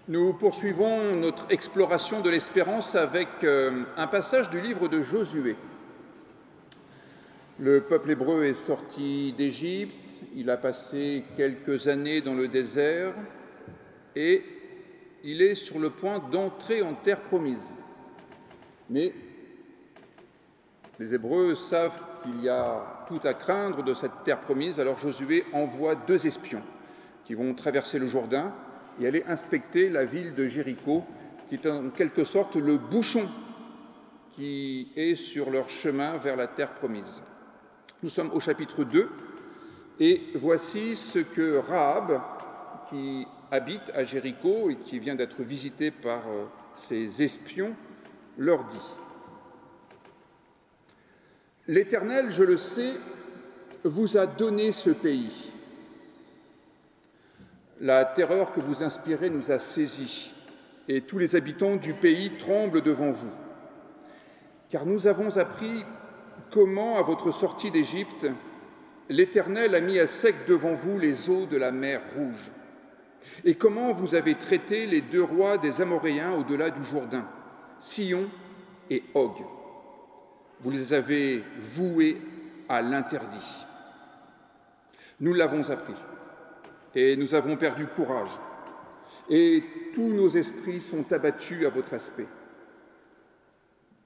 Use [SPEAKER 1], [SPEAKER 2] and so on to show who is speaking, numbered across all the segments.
[SPEAKER 1] Nous poursuivons notre exploration de l'espérance avec un passage du livre de Josué. Le peuple hébreu est sorti d'Égypte, il a passé quelques années dans le désert et il est sur le point d'entrer en terre promise. Mais les Hébreux savent qu'il y a tout à craindre de cette terre promise, alors Josué envoie 2 espions qui vont traverser le Jourdain et aller inspecter la ville de Jéricho, qui est en quelque sorte le bouchon qui est sur leur chemin vers la terre promise. Nous sommes au chapitre 2, et voici ce que Rahab, qui habite à Jéricho et qui vient d'être visitée par ses espions, leur dit. « L'Éternel, je le sais, vous a donné ce pays. La terreur que vous inspirez nous a saisis, et tous les habitants du pays tremblent devant vous. Car nous avons appris comment, à votre sortie d'Égypte, l'Éternel a mis à sec devant vous les eaux de la mer Rouge, et comment vous avez traité les 2 rois des Amoréens au-delà du Jourdain, Sihon et Og. Vous les avez voués à l'interdit. Nous l'avons appris, et nous avons perdu courage, et tous nos esprits sont abattus à votre aspect.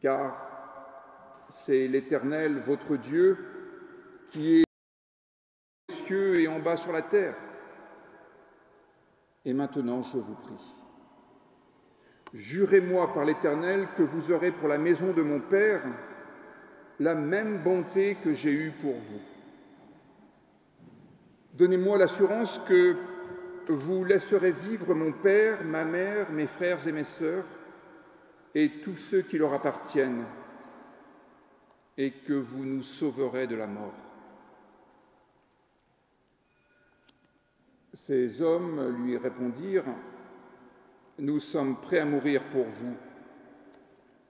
[SPEAKER 1] Car c'est l'Éternel, votre Dieu, qui est aux cieux et en bas sur la terre. Et maintenant, je vous prie, jurez-moi par l'Éternel que vous aurez pour la maison de mon Père la même bonté que j'ai eue pour vous. Donnez-moi l'assurance que vous laisserez vivre mon père, ma mère, mes frères et mes sœurs, et tous ceux qui leur appartiennent, et que vous nous sauverez de la mort. » Ces hommes lui répondirent, « Nous sommes prêts à mourir pour vous,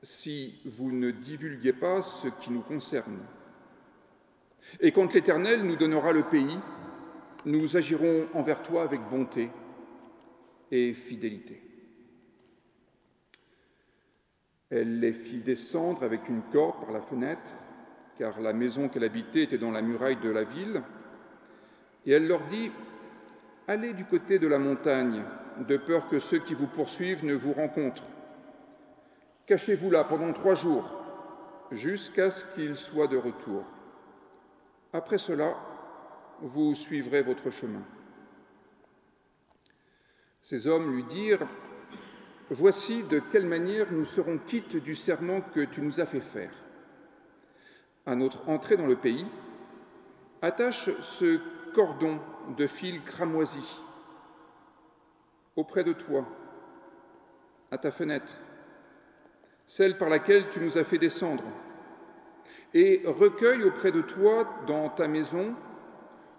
[SPEAKER 1] si vous ne divulguez pas ce qui nous concerne. Et quand l'Éternel nous donnera le pays, nous agirons envers toi avec bonté et fidélité. » Elle les fit descendre avec une corde par la fenêtre, car la maison qu'elle habitait était dans la muraille de la ville, et elle leur dit, « Allez du côté de la montagne, de peur que ceux qui vous poursuivent ne vous rencontrent. Cachez-vous là pendant 3 jours, jusqu'à ce qu'ils soient de retour. Après cela, vous suivrez votre chemin. » Ces hommes lui dirent, « Voici de quelle manière nous serons quittes du serment que tu nous as fait faire. À notre entrée dans le pays, attache ce cordon de fil cramoisi auprès de toi, à ta fenêtre, celle par laquelle tu nous as fait descendre, et recueille auprès de toi dans ta maison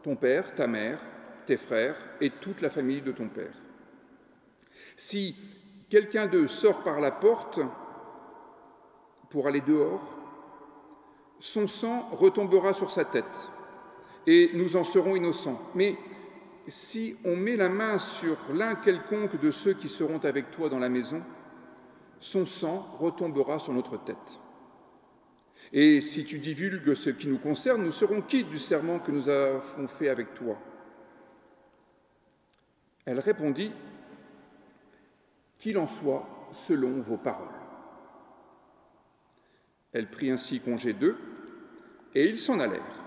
[SPEAKER 1] ton père, ta mère, tes frères et toute la famille de ton père. Si quelqu'un d'eux sort par la porte pour aller dehors, son sang retombera sur sa tête et nous en serons innocents. Mais si on met la main sur l'un quelconque de ceux qui seront avec toi dans la maison, son sang retombera sur notre tête. Et si tu divulgues ce qui nous concerne, nous serons quittes du serment que nous avons fait avec toi. » Elle répondit, « Qu'il en soit selon vos paroles. » Elle prit ainsi congé d'eux, et ils s'en allèrent.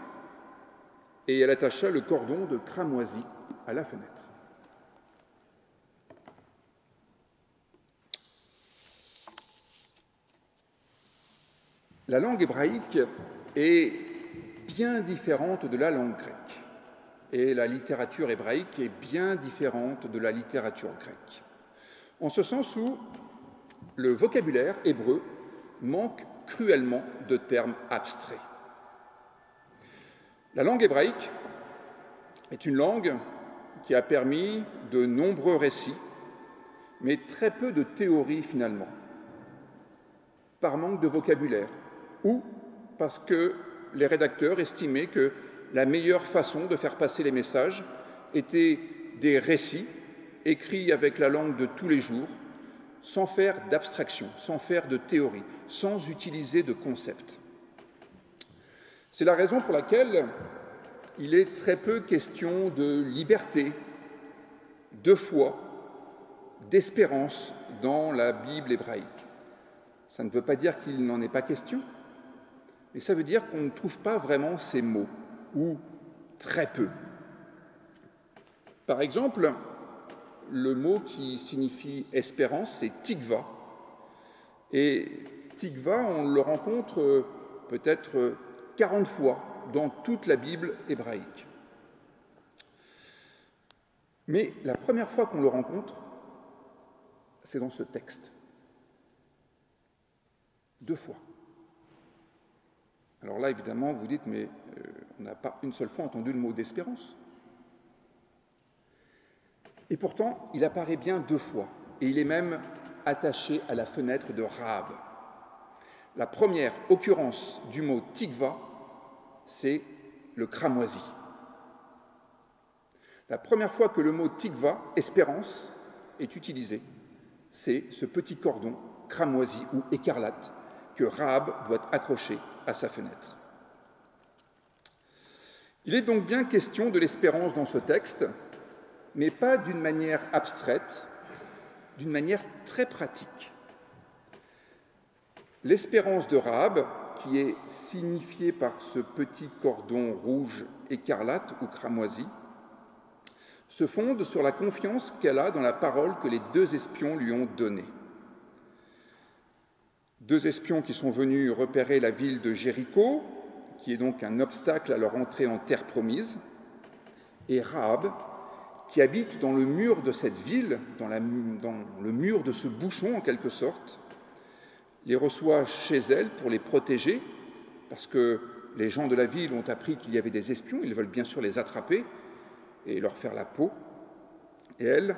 [SPEAKER 1] Et elle attacha le cordon de cramoisi à la fenêtre. La langue hébraïque est bien différente de la langue grecque, et la littérature hébraïque est bien différente de la littérature grecque, en ce sens où le vocabulaire hébreu manque cruellement de termes abstraits. La langue hébraïque est une langue qui a permis de nombreux récits, mais très peu de théories finalement, par manque de vocabulaire, ou parce que les rédacteurs estimaient que la meilleure façon de faire passer les messages était des récits écrit avec la langue de tous les jours, sans faire d'abstraction, sans faire de théorie, sans utiliser de concept. C'est la raison pour laquelle il est très peu question de liberté, de foi, d'espérance dans la Bible hébraïque. Ça ne veut pas dire qu'il n'en est pas question, mais ça veut dire qu'on ne trouve pas vraiment ces mots, ou très peu. Par exemple, le mot qui signifie espérance, c'est tikva. Et tikva, on le rencontre peut-être 40 fois dans toute la Bible hébraïque. Mais la première fois qu'on le rencontre, c'est dans ce texte. 2 fois. Alors là, évidemment, vous dites, mais on n'a pas une seule fois entendu le mot d'espérance. Et pourtant, il apparaît bien 2 fois, et il est même attaché à la fenêtre de Rahab. La première occurrence du mot tikva, c'est le cramoisi. La première fois que le mot tikva, espérance, est utilisé, c'est ce petit cordon cramoisi ou écarlate que Rahab doit accrocher à sa fenêtre. Il est donc bien question de l'espérance dans ce texte, mais pas d'une manière abstraite, d'une manière très pratique. L'espérance de Rahab, qui est signifiée par ce petit cordon rouge écarlate ou cramoisi, se fonde sur la confiance qu'elle a dans la parole que les 2 espions lui ont donnée. 2 espions qui sont venus repérer la ville de Jéricho, qui est donc un obstacle à leur entrée en terre promise, et Rahab, qui habite dans le mur de cette ville, dans le mur de ce bouchon en quelque sorte, les reçoit chez elle pour les protéger, parce que les gens de la ville ont appris qu'il y avait des espions, ils veulent bien sûr les attraper et leur faire la peau. Et elle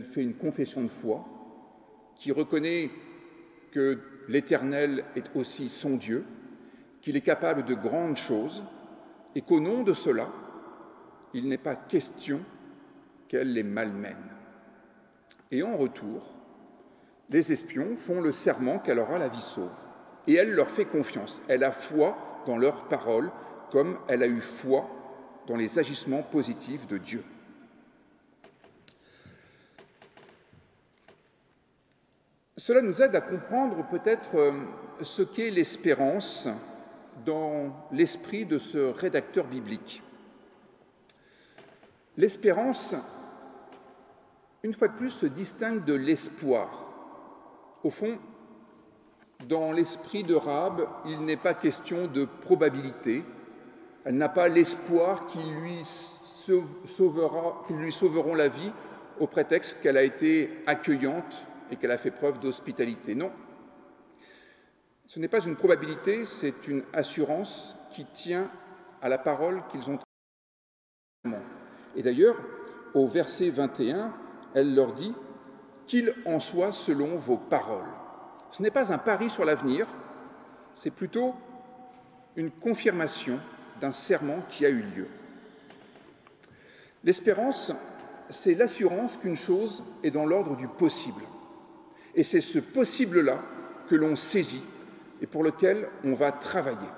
[SPEAKER 1] fait une confession de foi qui reconnaît que l'Éternel est aussi son Dieu, qu'il est capable de grandes choses et qu'au nom de cela, il n'est pas question qu'elle les malmène. Et en retour, les espions font le serment qu'elle aura la vie sauve. Et elle leur fait confiance. Elle a foi dans leurs paroles, comme elle a eu foi dans les agissements positifs de Dieu. Cela nous aide à comprendre peut-être ce qu'est l'espérance dans l'esprit de ce rédacteur biblique. L'espérance, une fois de plus, se distingue de l'espoir. Au fond, dans l'esprit de Rahab, il n'est pas question de probabilité. Elle n'a pas l'espoir qu'ils lui sauveront la vie au prétexte qu'elle a été accueillante et qu'elle a fait preuve d'hospitalité. Non. Ce n'est pas une probabilité, c'est une assurance qui tient à la parole qu'ils ont. Et d'ailleurs, au verset 21, elle leur dit « qu'il en soit selon vos paroles ». Ce n'est pas un pari sur l'avenir, c'est plutôt une confirmation d'un serment qui a eu lieu. L'espérance, c'est l'assurance qu'une chose est dans l'ordre du possible. Et c'est ce possible-là que l'on saisit et pour lequel on va travailler.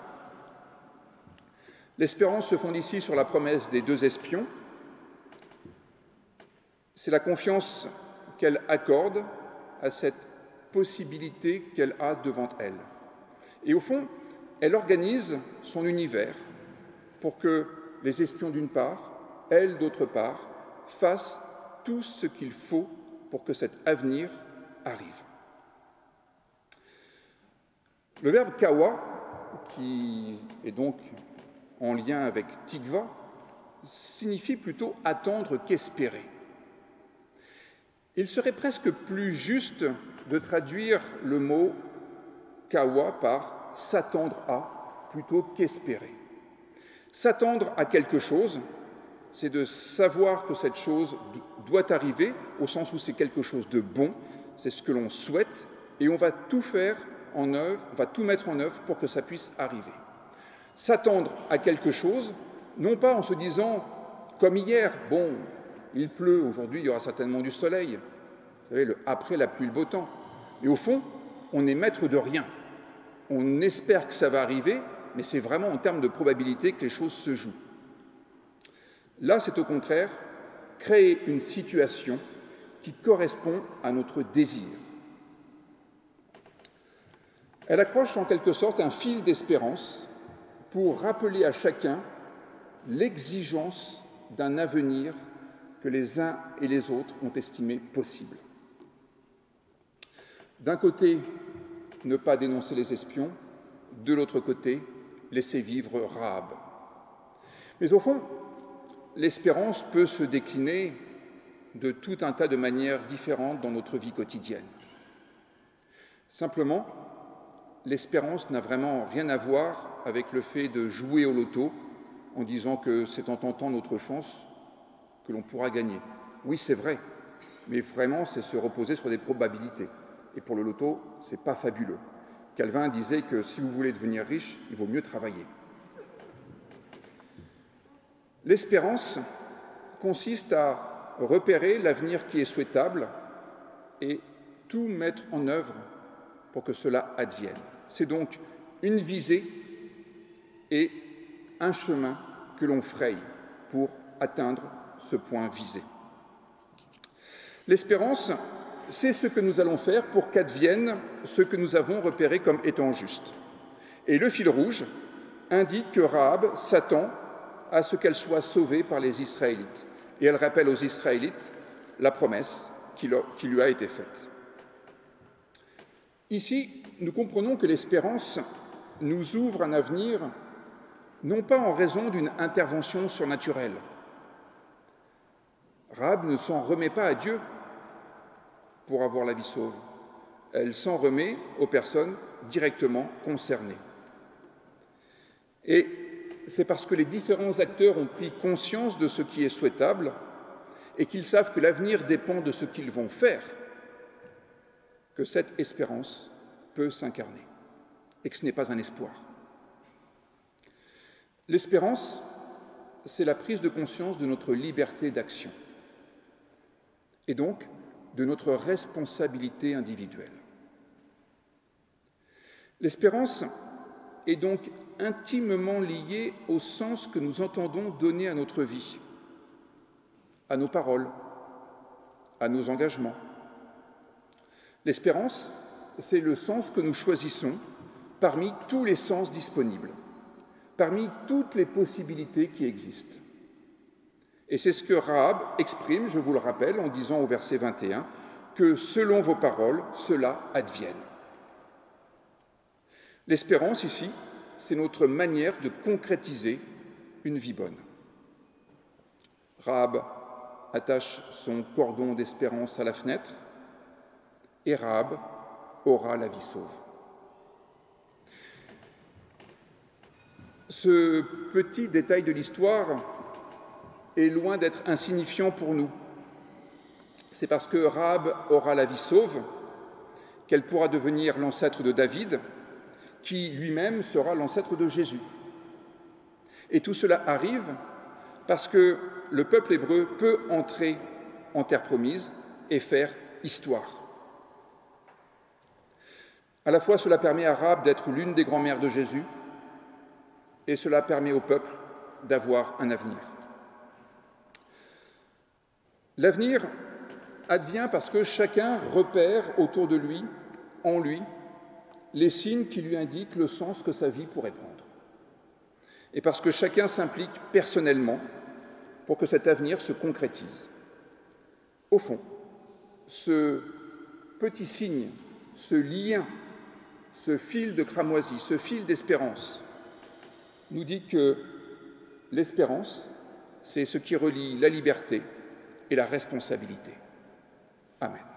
[SPEAKER 1] L'espérance se fonde ici sur la promesse des 2 espions. C'est la confiance qu'elle accorde à cette possibilité qu'elle a devant elle. Et au fond, elle organise son univers pour que les espions d'une part, elle d'autre part, fassent tout ce qu'il faut pour que cet avenir arrive. Le verbe kawa, qui est donc en lien avec tikva, signifie plutôt attendre qu'espérer. Il serait presque plus juste de traduire le mot kawa par s'attendre à plutôt qu'espérer. S'attendre à quelque chose, c'est de savoir que cette chose doit arriver, au sens où c'est quelque chose de bon, c'est ce que l'on souhaite, et on va tout faire en œuvre, on va tout mettre en œuvre pour que ça puisse arriver. S'attendre à quelque chose, non pas en se disant, comme hier, bon, Il pleut, aujourd'hui il y aura certainement du soleil. Vous savez, après la pluie, le beau temps. Mais au fond, on est maître de rien. On espère que ça va arriver, mais c'est vraiment en termes de probabilité que les choses se jouent. Là, c'est au contraire créer une situation qui correspond à notre désir. Elle accroche en quelque sorte un fil d'espérance pour rappeler à chacun l'exigence d'un avenir que les uns et les autres ont estimé possible. D'un côté, ne pas dénoncer les espions, de l'autre côté, laisser vivre Rahab. Mais au fond, l'espérance peut se décliner de tout un tas de manières différentes dans notre vie quotidienne. Simplement, l'espérance n'a vraiment rien à voir avec le fait de jouer au loto en disant que c'est en tentant notre chance que l'on pourra gagner. Oui, c'est vrai, mais vraiment, c'est se reposer sur des probabilités. Et pour le loto, ce n'est pas fabuleux. Calvin disait que si vous voulez devenir riche, il vaut mieux travailler. L'espérance consiste à repérer l'avenir qui est souhaitable et tout mettre en œuvre pour que cela advienne. C'est donc une visée et un chemin que l'on fraye pour atteindre ce point visé. L'espérance, c'est ce que nous allons faire pour qu'advienne ce que nous avons repéré comme étant juste. Et le fil rouge indique que Rahab s'attend à ce qu'elle soit sauvée par les Israélites. Et elle rappelle aux Israélites la promesse qui lui a été faite. Ici, nous comprenons que l'espérance nous ouvre un avenir, non pas en raison d'une intervention surnaturelle. Rahab ne s'en remet pas à Dieu pour avoir la vie sauve. Elle s'en remet aux personnes directement concernées. Et c'est parce que les différents acteurs ont pris conscience de ce qui est souhaitable et qu'ils savent que l'avenir dépend de ce qu'ils vont faire que cette espérance peut s'incarner et que ce n'est pas un espoir. L'espérance, c'est la prise de conscience de notre liberté d'action et donc de notre responsabilité individuelle. L'espérance est donc intimement liée au sens que nous entendons donner à notre vie, à nos paroles, à nos engagements. L'espérance, c'est le sens que nous choisissons parmi tous les sens disponibles, parmi toutes les possibilités qui existent. Et c'est ce que Rahab exprime, je vous le rappelle, en disant au verset 21, que selon vos paroles, cela advienne. L'espérance ici, c'est notre manière de concrétiser une vie bonne. Rahab attache son cordon d'espérance à la fenêtre et Rahab aura la vie sauve. Ce petit détail de l'histoire est loin d'être insignifiant pour nous. C'est parce que Rahab aura la vie sauve qu'elle pourra devenir l'ancêtre de David, qui lui-même sera l'ancêtre de Jésus. Et tout cela arrive parce que le peuple hébreu peut entrer en terre promise et faire histoire. À la fois, cela permet à Rahab d'être l'une des grand-mères de Jésus et cela permet au peuple d'avoir un avenir. L'avenir advient parce que chacun repère autour de lui, en lui, les signes qui lui indiquent le sens que sa vie pourrait prendre. Et parce que chacun s'implique personnellement pour que cet avenir se concrétise. Au fond, ce petit signe, ce lien, ce fil de cramoisi, ce fil d'espérance, nous dit que l'espérance, c'est ce qui relie la liberté et la responsabilité. Amen.